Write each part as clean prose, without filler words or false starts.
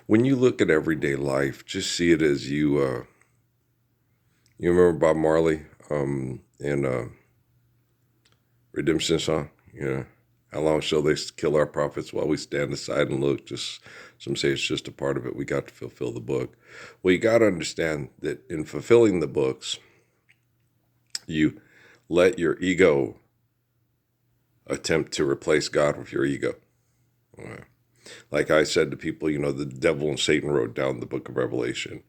When you look at everyday life, just see it as you remember Bob Marley, and Redemption song, how long shall they kill our prophets while we stand aside and look? Just some say it's just a part of it. We got to fulfill the book. Well, you got to understand that in fulfilling the books, you let your ego attempt to replace God with your ego. Like I said to people, the devil and Satan wrote down the book of Revelation.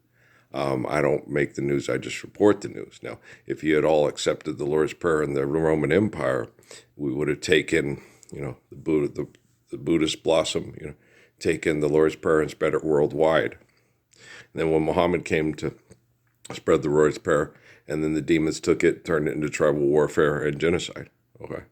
I don't make the news, I just report the news. Now, if you had all accepted the Lord's Prayer in the Roman Empire, we would have taken, the Buddhist blossom, taken the Lord's Prayer and spread it worldwide. And then when Muhammad came to spread the Lord's Prayer, and then the demons took it, turned it into tribal warfare and genocide. Okay.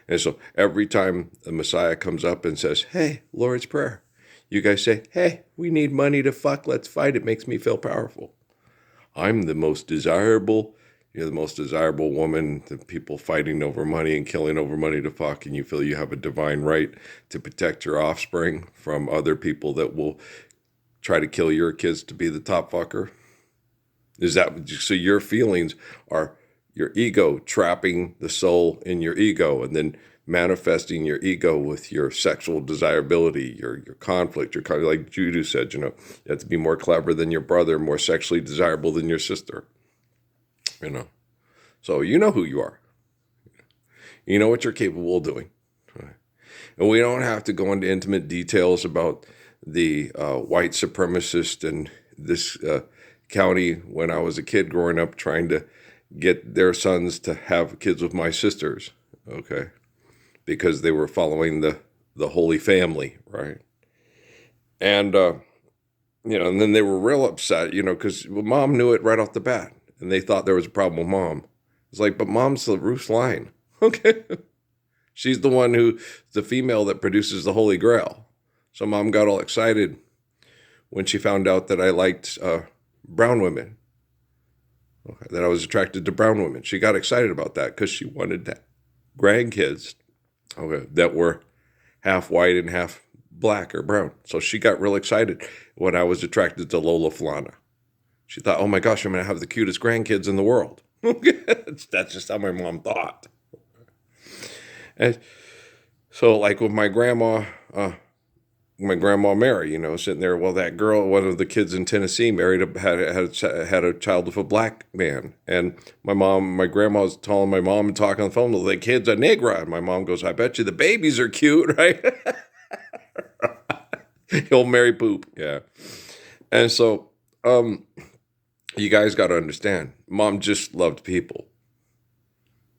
And so every time the Messiah comes up and says, hey, Lord's Prayer, you guys say, hey, we need money to fuck, let's fight. It makes me feel powerful. I'm the most desirable, you're the most desirable woman, the people fighting over money and killing over money to fuck, and you feel you have a divine right to protect your offspring from other people that will try to kill your kids to be the top fucker? Is that, so your feelings are your ego trapping the soul in your ego and then manifesting your ego with your sexual desirability, your conflict, your kind of like Judy said, you have to be more clever than your brother, more sexually desirable than your sister, So you know who you are. You know what you're capable of doing. And we don't have to go into intimate details about the white supremacist in this county when I was a kid growing up trying to get their sons to have kids with my sisters, okay? Because they were following the Holy Family, right? And, and then they were real upset, because mom knew it right off the bat. And they thought there was a problem with mom. It's like, but mom's the Ruth's line, okay? She's the one the female that produces the Holy Grail. So mom got all excited when she found out that I liked brown women. Okay, that I was attracted to brown women. She got excited about that because she wanted grandkids, okay, that were half white and half black or brown. So she got real excited when I was attracted to Lola Falana. She thought, oh my gosh, I'm going to have the cutest grandkids in the world. That's just how my mom thought. And so like with my grandma Mary, sitting there, well, that girl, one of the kids in Tennessee had a child with a black man. And my grandma was telling my mom and talking on the phone, well, the kid's a Negra. And my mom goes, I bet you the babies are cute, right? Old Mary Poop. Yeah. And so, you guys got to understand, mom just loved people.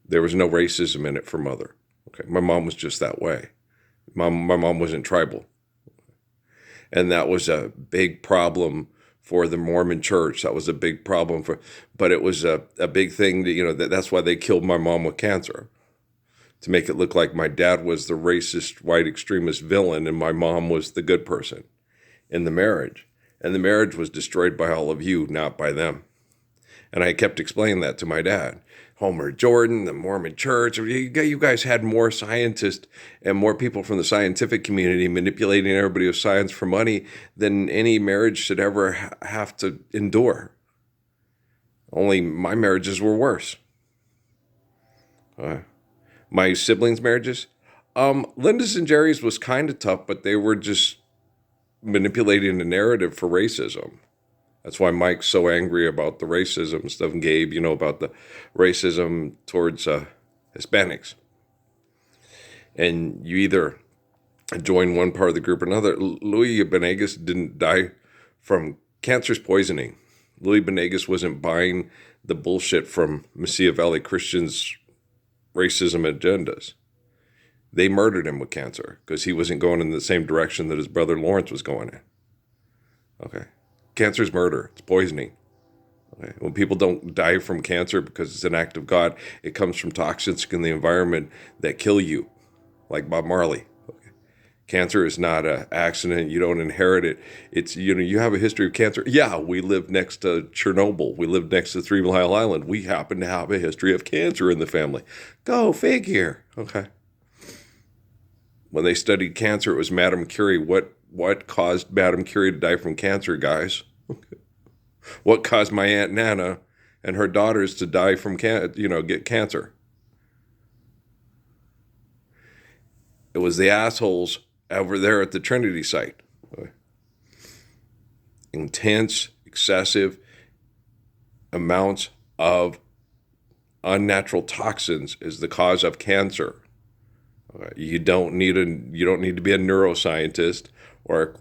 There was no racism in it for mother. Okay. My mom was just that way. My mom wasn't tribal. And that was a big problem for the Mormon church. That was a big problem but it was a big thing that, that's why they killed my mom with cancer. To make it look like my dad was the racist, white extremist villain and my mom was the good person in the marriage. And the marriage was destroyed by all of you, not by them. And I kept explaining that to my dad. Homer Jordan, the Mormon church, you guys had more scientists and more people from the scientific community manipulating everybody with science for money than any marriage should ever have to endure. Only my marriages were worse. My siblings' marriages, Linda's and Jerry's was kind of tough, but they were just manipulating the narrative for racism. That's why Mike's so angry about the racism stuff, and Gabe, about the racism towards Hispanics. And you either join one part of the group or another. Louis Benegas didn't die from cancer's poisoning. Louis Benegas wasn't buying the bullshit from Machiavelli Christians' racism agendas. They murdered him with cancer because he wasn't going in the same direction that his brother Lawrence was going in. Okay. Cancer is murder. It's poisoning. Okay. When people don't die from cancer because it's an act of God, it comes from toxins in the environment that kill you, like Bob Marley. Okay. Cancer is not an accident. You don't inherit it. It's, you have a history of cancer. Yeah, we live next to Chernobyl. We live next to 3 Mile Island. We happen to have a history of cancer in the family. Go figure. Okay. When they studied cancer, it was Madame Curie. What what caused Madame Curie to die from cancer, guys? What caused my Aunt Nana and her daughters to die from get cancer? It was the assholes over there at the Trinity site. Intense, excessive amounts of unnatural toxins is the cause of cancer. You don't need to be a neuroscientist or a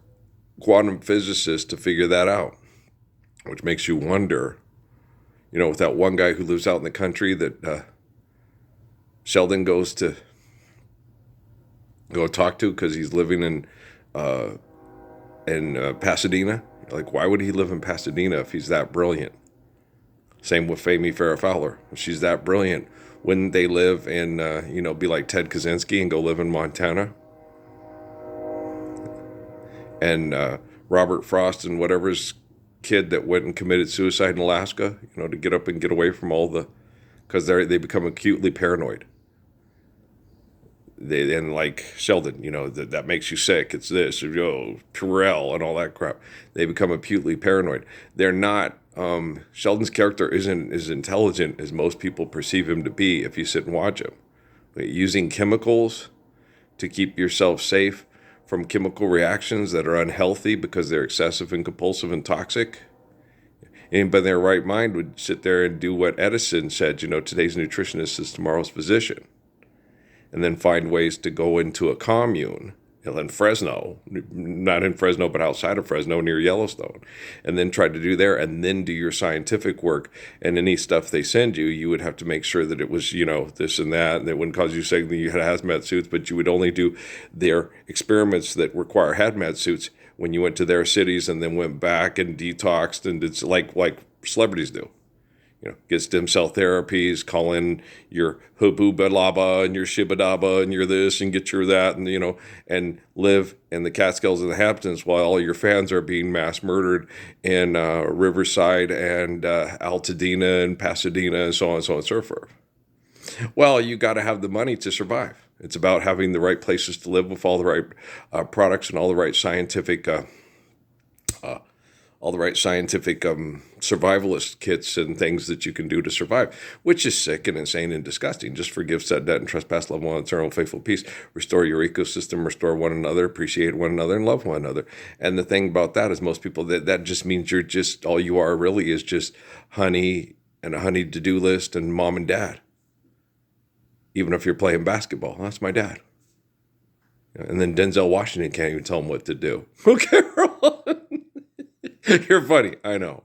quantum physicist to figure that out, which makes you wonder, with that one guy who lives out in the country that Sheldon goes to go talk to because he's living in Pasadena. Like, why would he live in Pasadena if he's that brilliant? Same with Amy Farrah Fowler. If she's that brilliant, wouldn't they live in, be like Ted Kaczynski and go live in Montana? And Robert Frost and whatever's kid that went and committed suicide in Alaska, to get up and get away from because they become acutely paranoid. And like Sheldon, that makes you sick. It's this, Terrell and all that crap. They become acutely paranoid. They're not. Sheldon's character isn't as intelligent as most people perceive him to be if you sit and watch him. Using chemicals to keep yourself safe from chemical reactions that are unhealthy because they're excessive and compulsive and toxic. Anybody in their right mind would sit there and do what Edison said, today's nutritionist is tomorrow's physician. And then find ways to go into a commune in Fresno, not in Fresno, but outside of Fresno near Yellowstone, and then try to do there and then do your scientific work. And any stuff they send you, you would have to make sure that it was, this and that, and it wouldn't cause you sick, that you had hazmat suits, but you would only do their experiments that require hazmat suits when you went to their cities and then went back and detoxed and did like celebrities do. Get stem cell therapies, call in your Hububadaba and your Shibadaba and your this and get your that and, and live in the Catskills and the Hamptons while all your fans are being mass murdered in Riverside and Altadena and Pasadena and so on and so on and so forth. Well, you got to have the money to survive. It's about having the right places to live with all the right products and all the right scientific survivalist kits and things that you can do to survive, which is sick and insane and disgusting. Just forgive, set, debt, and trespass, love one, eternal, faithful peace, restore your ecosystem, restore one another, appreciate one another, and love one another. And the thing about that is most people, that just means you're just, all you are really is just honey and a honey to-do list and mom and dad. Even if you're playing basketball, that's my dad. And then Denzel Washington can't even tell him what to do. Okay, you're funny, I know.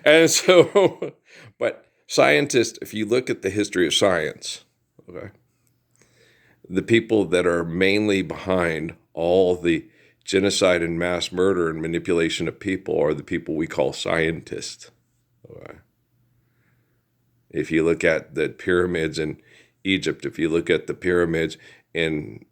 And so, but scientists, if you look at the history of science, okay, the people that are mainly behind all the genocide and mass murder and manipulation of people are the people we call scientists. Okay. If you look at the pyramids in Egypt, if you look at the pyramids in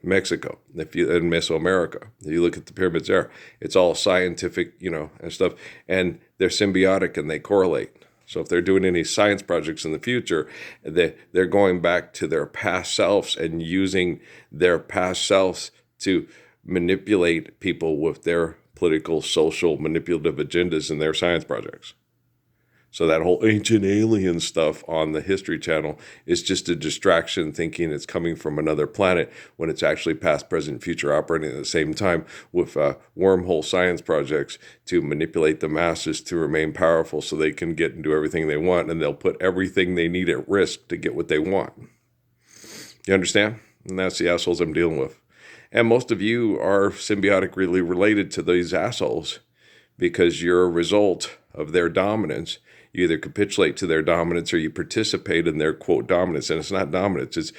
Mexico, in Mesoamerica, if you look at the pyramids there, it's all scientific, and stuff, and they're symbiotic and they correlate. So if they're doing any science projects in the future, they're going back to their past selves and using their past selves to manipulate people with their political, social, manipulative agendas in their science projects. So that whole ancient alien stuff on the History Channel is just a distraction, thinking it's coming from another planet when it's actually past, present, future operating at the same time with wormhole science projects to manipulate the masses to remain powerful so they can get and do everything they want, and they'll put everything they need at risk to get what they want. You understand? And that's the assholes I'm dealing with. And most of you are symbiotically related to these assholes because you're a result of their dominance. You either capitulate to their dominance or you participate in their, quote, dominance. And it's not dominance. It's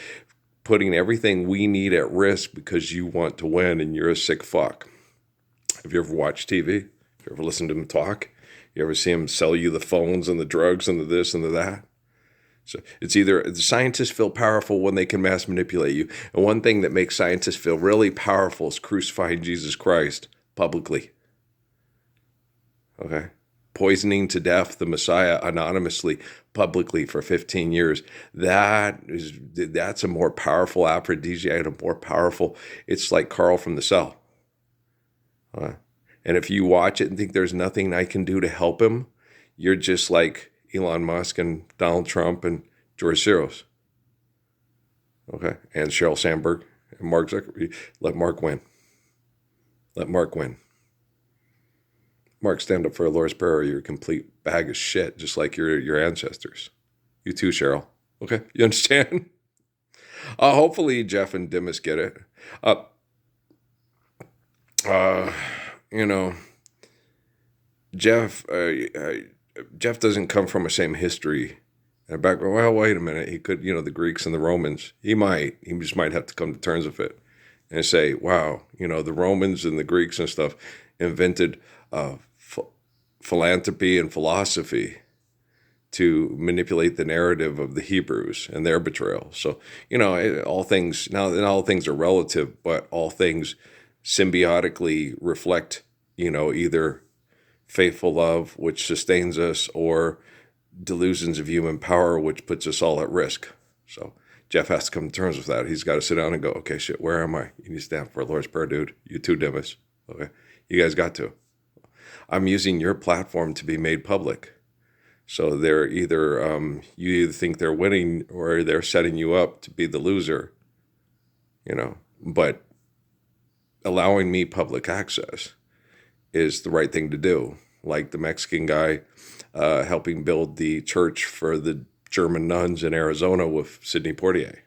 putting everything we need at risk because you want to win and you're a sick fuck. Have you ever watched TV? Have you ever listened to them talk? You ever see them sell you the phones and the drugs and the this and the that? So it's either the scientists feel powerful when they can mass manipulate you. And one thing that makes scientists feel really powerful is crucifying Jesus Christ publicly. Okay? Poisoning to death the Messiah anonymously, publicly for 15 years. That's a more powerful aphrodisiac, it's like Carl from the Cell. Uh, and if you watch it and think there's nothing I can do to help him, you're just like Elon Musk and Donald Trump and George Soros. Okay. And Sheryl Sandberg and Mark Zuckerberg. Let Mark win. Let Mark win. Mark, stand up for a Lord's Prayer. You're a complete bag of shit, just like your ancestors. You too, Cheryl. Okay. You understand? Hopefully Jeff and Dimas get it. Uh, uh, you know, Jeff, Jeff doesn't come from the same history and background. Well, wait a minute. He could, the Greeks and the Romans. He just might have to come to terms with it and say, wow, the Romans and the Greeks and stuff invented philanthropy and philosophy to manipulate the narrative of the Hebrews and their betrayal. So, all things are relative, but all things symbiotically reflect, either faithful love, which sustains us, or delusions of human power, which puts us all at risk. So Jeff has to come to terms with that. He's got to sit down and go, okay, shit, where am I? You need to stand for a Lord's Prayer, dude. You too, Dimas. Okay. You guys got to. I'm using your platform to be made public. So they're either, you either think they're winning or they're setting you up to be the loser, but allowing me public access is the right thing to do. Like the Mexican guy helping build the church for the German nuns in Arizona with Sidney Poitier.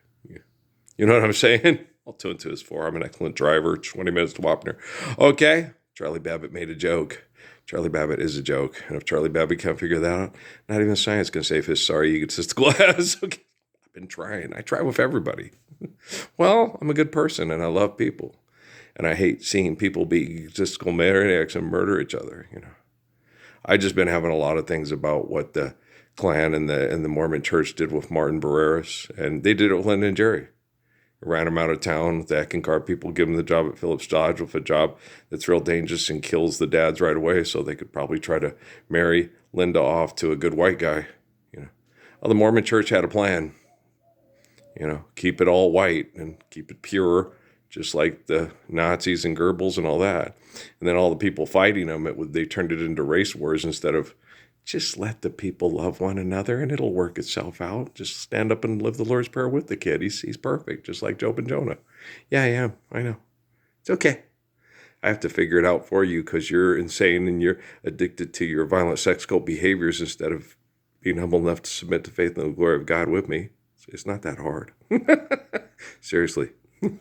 You know what I'm saying? I'll tune to his forum. I'm an excellent driver, 20 minutes to Wapner. Okay, Charlie Babbitt made a joke. Charlie Babbitt is a joke. And if Charlie Babbitt can't figure that out, not even science can save his sorry egotistical ass. Okay. I've been trying. I try with everybody. Well, I'm a good person and I love people. And I hate seeing people be egotistical maniacs and murder each other, I just been having a lot of things about what the Klan and the Mormon Church did with Martin Barreras, and they did it with Lyndon and Jerry. Ran him out of town with the Eckankar people, give him the job at Phillips Dodge with a job that's real dangerous and kills the dads right away, so they could probably try to marry Linda off to a good white guy. Well, the Mormon Church had a plan. Keep it all white and keep it pure, just like the Nazis and Goebbels and all that. And then all the people fighting them, they turned it into race wars instead of just let the people love one another and it'll work itself out. Just stand up and live the Lord's Prayer with the kid. He's perfect, just like Job and Jonah. Yeah, I am. I know. It's okay. I have to figure it out for you because you're insane and you're addicted to your violent sex cult behaviors instead of being humble enough to submit to faith and the glory of God with me. It's not that hard. Seriously.